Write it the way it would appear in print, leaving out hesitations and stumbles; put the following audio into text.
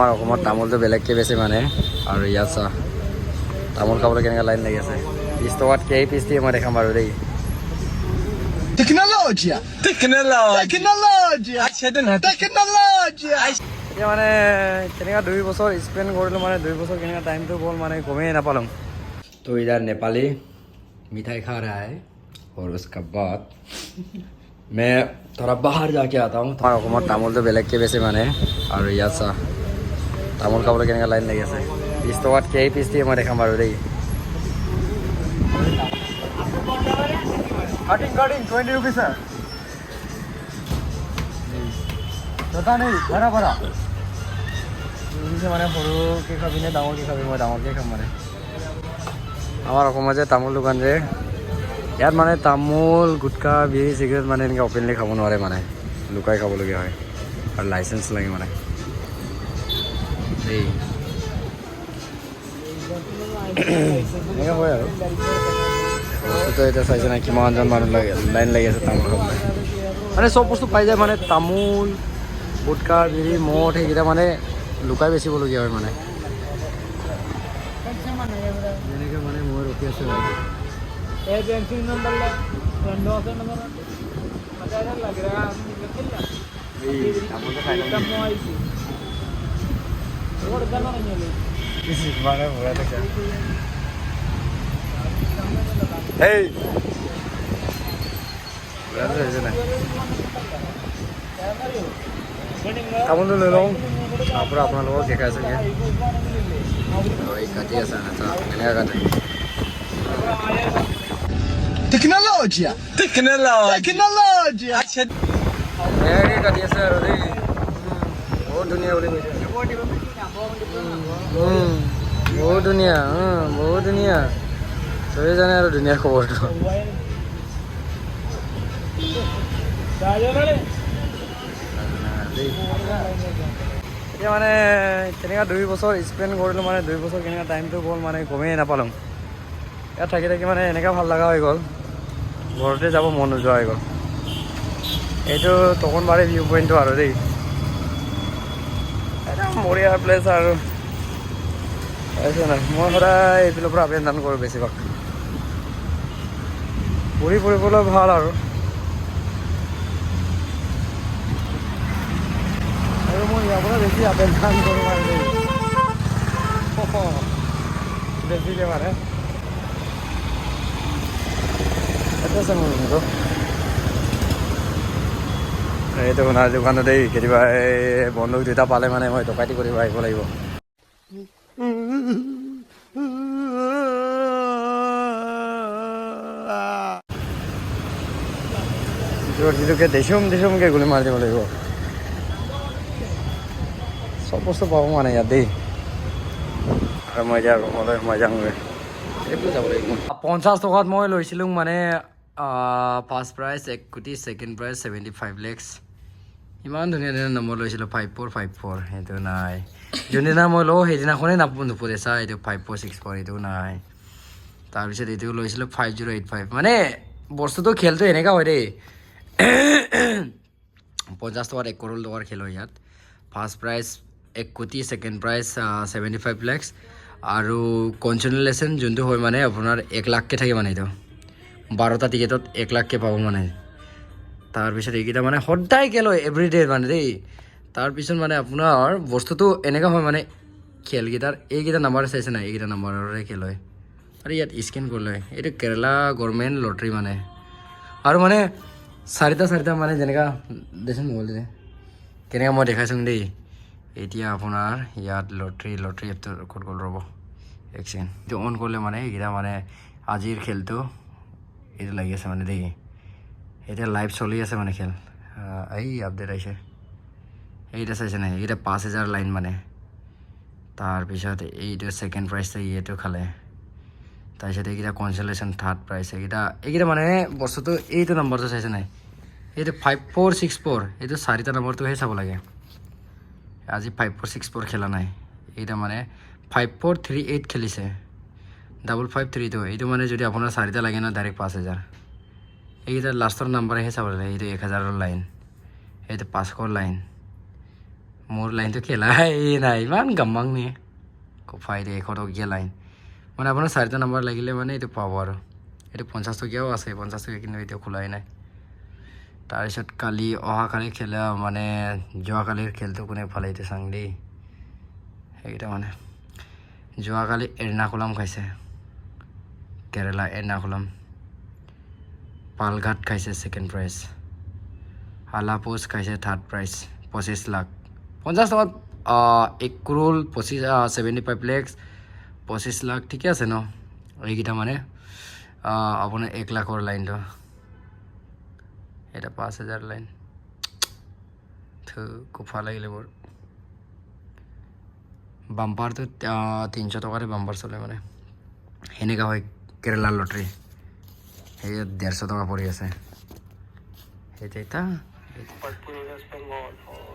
আমাৰ অসমত তামোলটো বেলেগকৈ বেছি মানে আৰু ইয়াত চা তামোল খাবলৈ কেনেকৈ লাইন লাগি আছে 20 টকাত কেই পিচ দিয়ে মই দেখাম বাৰু দেই Tecnologia! এতিয়া মানে কেনেকুৱা 2 বছৰ স্পেণ্ড কৰিলোঁ মানে 2 বছৰ কেনেকুৱা টাইমটো গ'ল মানে গমেই নাপালোঁ তো ইধर नेपाली मिठाई खा रहा है और उसका बाद मैं थोड़ा बाहर जाके आता हूँ আমাৰ অসমত তামোলটো বেলেগকৈ বেছি মানে আৰু ইয়াত চা তামোল খাবলৈ কেনেকুৱা লাইন লাগি আছে 20 টকাত কেই পিচ দিয়ে মই দেখাম বাৰু দেই Cutting, 20 rupees, sir. Pata nahi, bhara. মানে সৰুকৈ খাবি নে ডাঙৰকৈ খাবি মই ডাঙৰকৈ খাম মানে আমাৰ অসমত যে তামোল দোকান যে ইয়াত মানে তামোল গুটখা বিড়ি চিগাৰেট মানে এনেকৈ অপেনলি খাব নোৱাৰে মানে লুকাই খাবলগীয়া হয় আৰু লাইচেঞ্চ লাগে মানে এই এনেকৈ হয় আৰু বস্তুটো এতিয়া চাইছে নাই কিমানজন মানুহ লাইন লাগি আছে তামোল খাবলৈ মানে চব বস্তু পাই যায় মানে তামোল গুটখা বিড়ি মদ সেইকেইটা মানে লুকাই বেচিবলগীয়া হয় মানে যেনেকৈ মানে মই ৰখি আছোঁ তামোলটো লৈ লওঁ তাৰপৰা আপোনালোকক দেখাইছোঁগৈ এই কাটি আছে এনেকৈ কাটে Tecnologia! এনেকৈ কাটি আছে আৰু দেই বহুত ধুনীয়া বুলি কৈছে বহুত ধুনীয়া চবেই জানে আৰু ধুনীয়া খবৰটো এতিয়া মানে কেনেকুৱা 2 বছৰ স্পেণ্ড কৰিলোঁ মানে 2 বছৰ কেনেকুৱা টাইমটো গ'ল মানে গমেই নাপালোঁ ইয়াত থাকি মানে এনেকুৱা ভাল লগা হৈ গ'ল ঘৰতে যাব মন নোযোৱা হৈ গ'ল এইটো টকনবাৰী ভিউ পইণ্টটো আৰু দেই একদম বঢ়িয়া প্লেচ আৰু পাইছে নাই মই সদায় এইফালৰ পৰা আপ এণ্ড ডাউন কৰোঁ বেছিভাগ ফুৰিবলৈ ভাল আৰু মই ইয়াৰ পৰা বেছি আপ এণ্ড ডাউন কৰোঁ আৰু দেই বেছিকৈ মানে আছে মোৰ ৰুমটো এইটো সোণাৰ দোকানত দেই কেতিয়াবা বন্দুক 2টা পালে মানে মই ডকাইতি কৰিব আহিব লাগিব যিটোকে দেচুমকৈ গুলি মাৰি দিব লাগিব চব বস্তু পাব মানে ইয়াত দেই আৰু মই এতিয়া ৰুমলৈ সোমাই যামগৈ এইফালে যাব লাগিব 50 টকাত মই লৈছিলোঁ মানে ফাৰ্ষ্ট প্ৰাইজ 1 কোটি ছেকেণ্ড প্ৰাইজ 75 lakhs ইমান ধুনীয়া নম্বৰ লৈছিলোঁ 5454 সেইটো নাই যোনদিনা মই লওঁ সেইদিনাখনেই নুপুৰে চা এইটো 5464 এইটো নাই তাৰপিছত এইটো লৈছিলোঁ 5085 মানে বস্তুটো খেলটো এনেকুৱা হয় দেই 50 টকাত 1 কৰোৰ টকাৰ খেল হয় ইয়াত ফাৰ্ষ্ট প্ৰাইজ 1 কোটি ছেকেণ্ড প্ৰাইজ 75 lakhs আৰু কনচলেশ্যন যোনটো হয় মানে আপোনাৰ 1 লাখকৈ থাকে মানে এইটো 12টা টিকেটত 1 লাখকৈ পাব মানে তাৰপিছত এইকেইটা মানে সদায় খেল হয় এভৰিডে মানে দেই তাৰপিছত মানে আপোনাৰ বস্তুটো এনেকুৱা হয় মানে খেলকেইটাৰ এইকেইটা নাম্বাৰ চাইছে নাই এইকেইটা নাম্বাৰৰে খেল হয় আৰু ইয়াত স্কেন কৰি লয় এইটো কেৰেলা গভৰ্ণমেণ্ট লটাৰী মানে আৰু মানে চাৰিটা মানে যেনেকুৱা দেচোন মোবাইলতে কেনেকৈ মই দেখাইছোঁ দেই এতিয়া আপোনাৰ ইয়াত লটাৰী এপটো ক'ত গ'ল ৰ'ব এক ছেকেণ্ড এইটো অন কৰিলে মানে এইকেইটা মানে আজিৰ খেলটো এইটো লাগি আছে মানে দেই এতিয়া লাইভ চলি আছে মানে খেল এই আপডেট আহিছে এইটা চাইছে নাই এইকেইটা 5000 লাইন মানে তাৰপিছত এইটো ছেকেণ্ড প্ৰাইজটো এইটো খালে তাৰপিছত এইকেইটা কনচলেশ্যন থাৰ্ড প্ৰাইজ এইকেইটা মানে বস্তুটো এইটো নম্বৰটো চাইছে নাই এইটো 5464 এইটো 4টা নম্বৰটোহে চাব লাগে আজি 5464 খেলা নাই এইটা মানে 5438 খেলিছে 5532 এইটো মানে যদি আপোনাৰ 4টা লাগে না ডাইৰেক্ট 5000 এইকেইটা লাষ্টৰ নাম্বাৰহে চাব লাগে এইটো 1000ৰ লাইন এইটো 500ৰ লাইন মোৰ লাইনটো খেলাই নাই ইমান গাম্মাং নি কফাই দে 100 টকীয়া লাইন মানে আপোনাৰ 4টা নাম্বাৰ লাগিলে মানে এইটো পাব আৰু এইটো 50 টকীয়াও আছে 50 টকীয়া কিন্তু এতিয়া খোলাই নাই তাৰপিছত কালি অহাকালি খেলা মানে যোৱাকালিৰ খেলটো কোনে ফালে এইটো চাং দেই সেইকেইটা মানে যোৱাকালি এৰ্নাকুলাম খাইছে কেৰেলা এৰ্নাকুলাম পালঘাট খাইছে সেকেন্ড প্ৰাইজ হালাপোচ খাইছে থাৰ্ড প্ৰাইজ 25 লাখ 50 টকাত 1 crore 75 lakhs 25 লাখ ঠিকে আছে ন এইকেইটা মানে আপোনাৰ 1 লাখৰ লাইনটো এটা 5000 লাইন কুফা লাগিলে মোৰ বাম্পাৰটো 300 টকাৰে বাম্পাৰ চলে মানে সেনেকা হয় কেৰেলা লটাৰী সেই 150 টকা পৰি আছে সেইটা